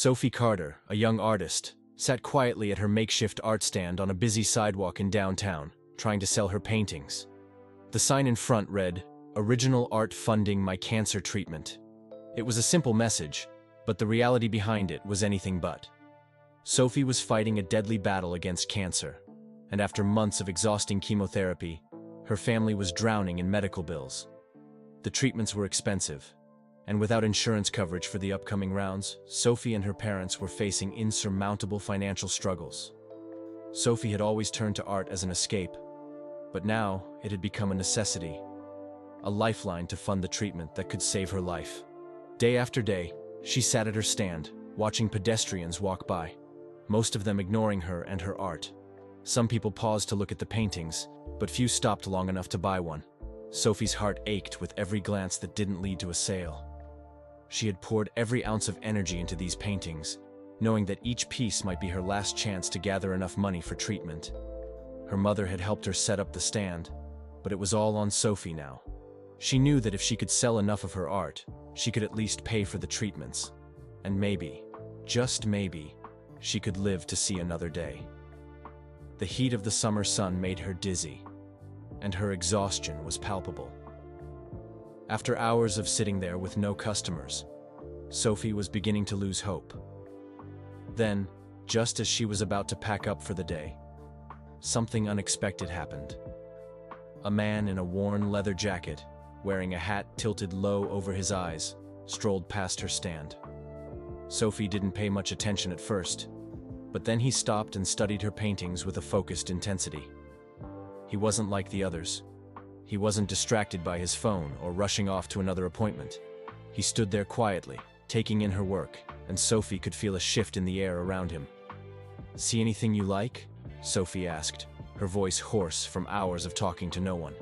Sophie Carter, a young artist, sat quietly at her makeshift art stand on a busy sidewalk in downtown, trying to sell her paintings. The sign in front read, "Original Art Funding My Cancer Treatment." It was a simple message, but the reality behind it was anything but. Sophie was fighting a deadly battle against cancer, and after months of exhausting chemotherapy, her family was drowning in medical bills. The treatments were expensive, and without insurance coverage for the upcoming rounds, Sophie and her parents were facing insurmountable financial struggles. Sophie had always turned to art as an escape, but now it had become a necessity, a lifeline to fund the treatment that could save her life. Day after day, she sat at her stand, watching pedestrians walk by, most of them ignoring her and her art. Some people paused to look at the paintings, but few stopped long enough to buy one. Sophie's heart ached with every glance that didn't lead to a sale. She had poured every ounce of energy into these paintings, knowing that each piece might be her last chance to gather enough money for treatment. Her mother had helped her set up the stand, but it was all on Sophie now. She knew that if she could sell enough of her art, she could at least pay for the treatments. And maybe, just maybe, she could live to see another day. The heat of the summer sun made her dizzy, and her exhaustion was palpable. After hours of sitting there with no customers, Sophie was beginning to lose hope. Then, just as she was about to pack up for the day, something unexpected happened. A man in a worn leather jacket, wearing a hat tilted low over his eyes, strolled past her stand. Sophie didn't pay much attention at first, but then he stopped and studied her paintings with a focused intensity. He wasn't like the others. He wasn't distracted by his phone or rushing off to another appointment. He stood there quietly, taking in her work, and Sophie could feel a shift in the air around him. "See anything you like?" Sophie asked, her voice hoarse from hours of talking to no one.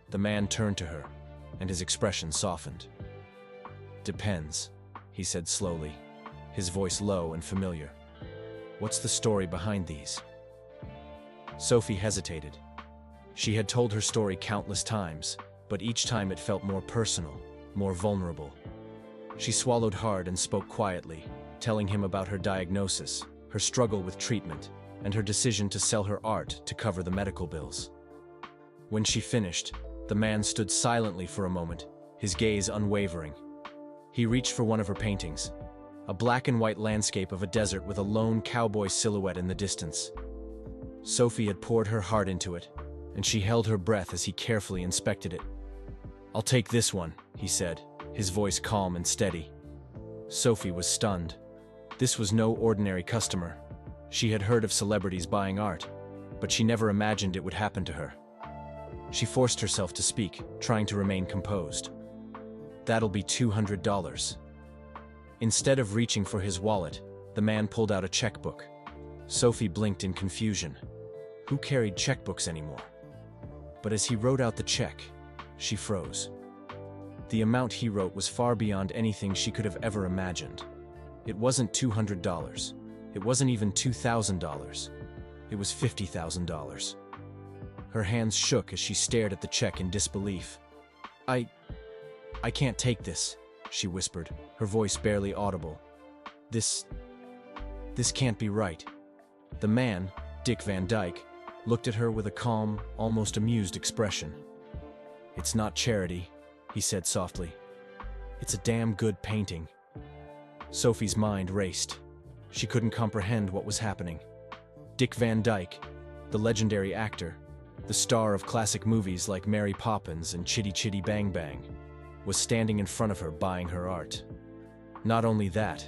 The man turned to her, and his expression softened. "Depends," he said slowly, his voice low and familiar. "What's the story behind these?" Sophie hesitated. She had told her story countless times, but each time it felt more personal, more vulnerable. She swallowed hard and spoke quietly, telling him about her diagnosis, her struggle with treatment, and her decision to sell her art to cover the medical bills. When she finished, the man stood silently for a moment, his gaze unwavering. He reached for one of her paintings, a black and white landscape of a desert with a lone cowboy silhouette in the distance. Sophie had poured her heart into it, and she held her breath as he carefully inspected it. "I'll take this one," he said, his voice calm and steady. Sophie was stunned. This was no ordinary customer. She had heard of celebrities buying art, but she never imagined it would happen to her. She forced herself to speak, trying to remain composed. "That'll be $200. Instead of reaching for his wallet, the man pulled out a checkbook. Sophie blinked in confusion. Who carried checkbooks anymore? But as he wrote out the check, she froze. The amount he wrote was far beyond anything she could have ever imagined. It wasn't $200. It wasn't even $2,000. It was $50,000. Her hands shook as she stared at the check in disbelief. I can't take this," she whispered, her voice barely audible. This can't be right." The man, Dick Van Dyke, looked at her with a calm, almost amused expression. "It's not charity," he said softly. "It's a damn good painting." Sophie's mind raced. She couldn't comprehend what was happening. Dick Van Dyke, the legendary actor, the star of classic movies like Mary Poppins and Chitty Chitty Bang Bang, was standing in front of her buying her art. Not only that,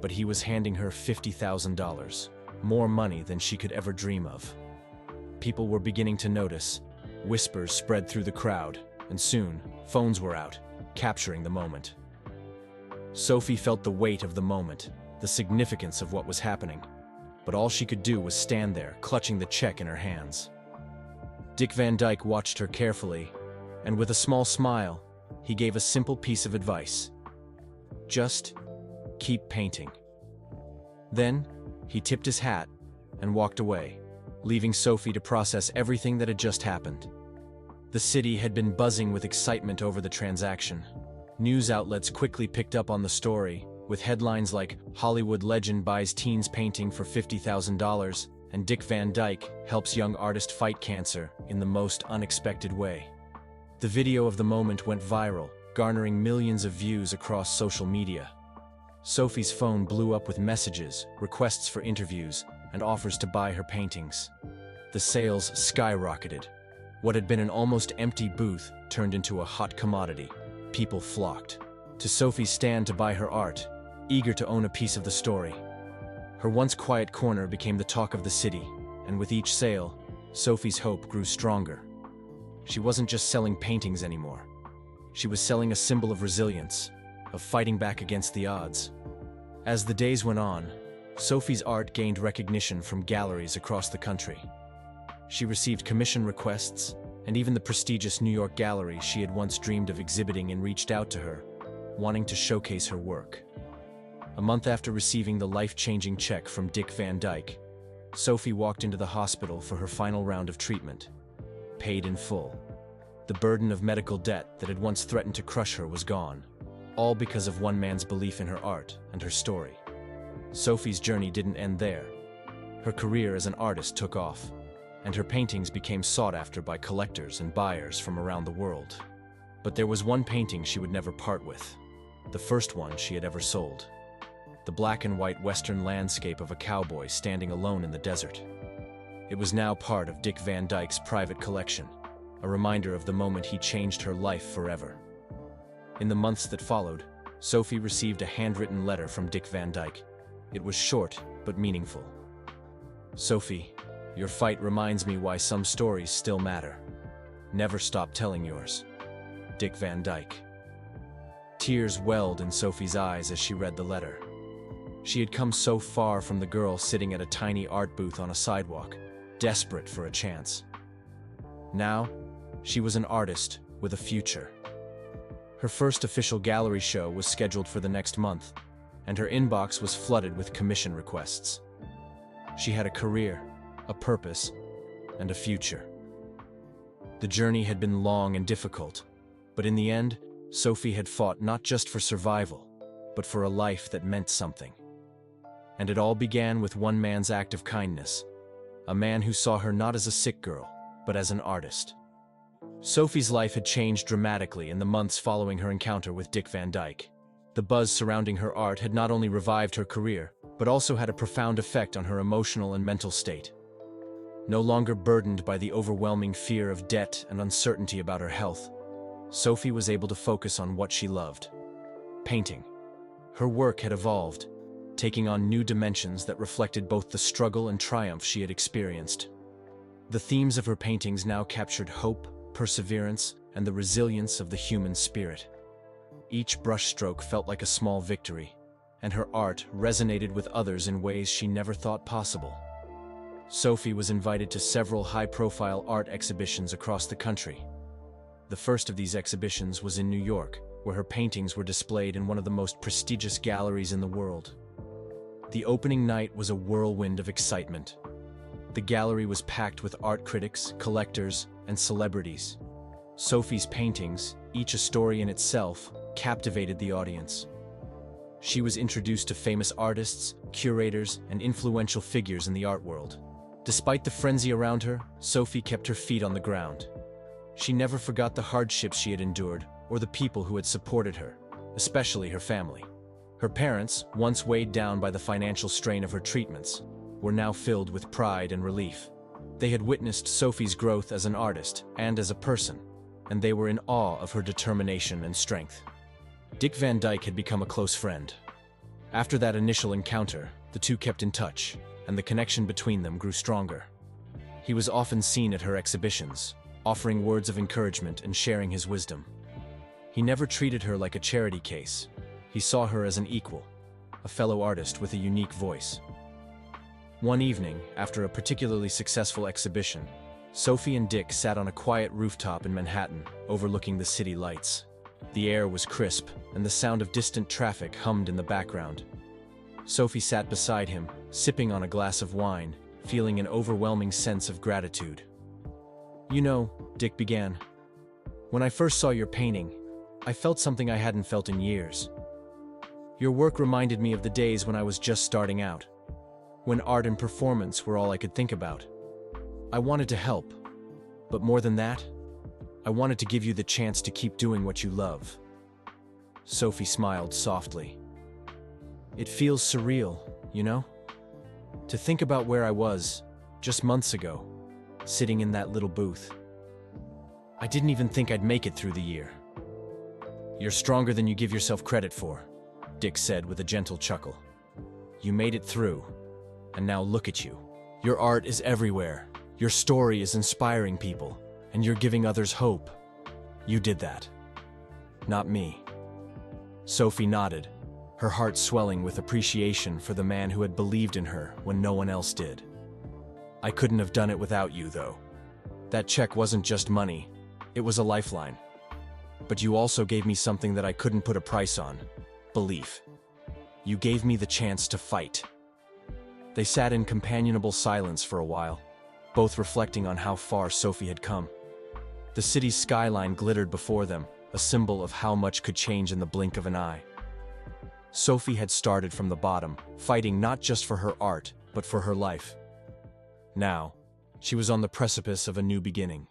but he was handing her $50,000, more money than she could ever dream of. People were beginning to notice. Whispers spread through the crowd, and soon, phones were out, capturing the moment. Sophie felt the weight of the moment, the significance of what was happening, but all she could do was stand there, clutching the check in her hands. Dick Van Dyke watched her carefully, and with a small smile, he gave a simple piece of advice. "Just keep painting." Then, he tipped his hat and walked away, leaving Sophie to process everything that had just happened. The city had been buzzing with excitement over the transaction. News outlets quickly picked up on the story, with headlines like "Hollywood Legend Buys Teens Painting for $50,000" and "Dick Van Dyke Helps Young Artist Fight Cancer in the Most Unexpected Way." The video of the moment went viral, garnering millions of views across social media. Sophie's phone blew up with messages, requests for interviews, and offers to buy her paintings. The sales skyrocketed. What had been an almost empty booth turned into a hot commodity. People flocked to Sophie's stand to buy her art, eager to own a piece of the story. Her once quiet corner became the talk of the city, and with each sale, Sophie's hope grew stronger. She wasn't just selling paintings anymore. She was selling a symbol of resilience, of fighting back against the odds. As the days went on, Sophie's art gained recognition from galleries across the country. She received commission requests, and even the prestigious New York gallery she had once dreamed of exhibiting and reached out to her, wanting to showcase her work. A month after receiving the life-changing check from Dick Van Dyke, Sophie walked into the hospital for her final round of treatment, paid in full. The burden of medical debt that had once threatened to crush her was gone, all because of one man's belief in her art and her story. Sophie's journey didn't end there. Her career as an artist took off, and her paintings became sought after by collectors and buyers from around the world. But there was one painting she would never part with, the first one she had ever sold. The black and white western landscape of a cowboy standing alone in the desert. It was now part of Dick Van Dyke's private collection, a reminder of the moment he changed her life forever. In the months that followed, Sophie received a handwritten letter from Dick Van Dyke. It was short, but meaningful. "Sophie, your fight reminds me why some stories still matter. Never stop telling yours. Dick Van Dyke." Tears welled in Sophie's eyes as she read the letter. She had come so far from the girl sitting at a tiny art booth on a sidewalk, desperate for a chance. Now, she was an artist with a future. Her first official gallery show was scheduled for the next month, and her inbox was flooded with commission requests. She had a career, a purpose, and a future. The journey had been long and difficult, but in the end, Sophie had fought not just for survival, but for a life that meant something. And it all began with one man's act of kindness, a man who saw her not as a sick girl, but as an artist. Sophie's life had changed dramatically in the months following her encounter with Dick Van Dyke. The buzz surrounding her art had not only revived her career, but also had a profound effect on her emotional and mental state. No longer burdened by the overwhelming fear of debt and uncertainty about her health, Sophie was able to focus on what she loved: painting. Her work had evolved, taking on new dimensions that reflected both the struggle and triumph she had experienced. The themes of her paintings now captured hope, perseverance, and the resilience of the human spirit. Each brushstroke felt like a small victory, and her art resonated with others in ways she never thought possible. Sophie was invited to several high-profile art exhibitions across the country. The first of these exhibitions was in New York, where her paintings were displayed in one of the most prestigious galleries in the world. The opening night was a whirlwind of excitement. The gallery was packed with art critics, collectors, and celebrities. Sophie's paintings, each a story in itself, captivated the audience. She was introduced to famous artists, curators, and influential figures in the art world. Despite the frenzy around her, Sophie kept her feet on the ground. She never forgot the hardships she had endured or the people who had supported her, especially her family. Her parents, once weighed down by the financial strain of her treatments, were now filled with pride and relief. They had witnessed Sophie's growth as an artist and as a person, and they were in awe of her determination and strength. Dick Van Dyke had become a close friend. After that initial encounter, the two kept in touch, and the connection between them grew stronger. He was often seen at her exhibitions, offering words of encouragement and sharing his wisdom. He never treated her like a charity case. He saw her as an equal, a fellow artist with a unique voice. One evening, after a particularly successful exhibition, Sophie and Dick sat on a quiet rooftop in Manhattan, overlooking the city lights. The air was crisp, and the sound of distant traffic hummed in the background. Sophie sat beside him, sipping on a glass of wine, feeling an overwhelming sense of gratitude. "You know," Dick began, "when I first saw your painting, I felt something I hadn't felt in years." Your work reminded me of the days when I was just starting out, when art and performance were all I could think about. I wanted to help, but more than that, I wanted to give you the chance to keep doing what you love." Sophie smiled softly. "It feels surreal, you know? To think about where I was, just months ago, sitting in that little booth. I didn't even think I'd make it through the year." "You're stronger than you give yourself credit for," Dick said with a gentle chuckle. "You made it through, and now look at you. Your art is everywhere, your story is inspiring people, and you're giving others hope. You did that. Not me." Sophie nodded, her heart swelling with appreciation for the man who had believed in her when no one else did. "I couldn't have done it without you, though. That check wasn't just money, it was a lifeline. But you also gave me something that I couldn't put a price on: belief. You gave me the chance to fight." They sat in companionable silence for a while, both reflecting on how far Sophie had come. The city's skyline glittered before them, a symbol of how much could change in the blink of an eye. Sophie had started from the bottom, fighting not just for her art, but for her life. Now, she was on the precipice of a new beginning.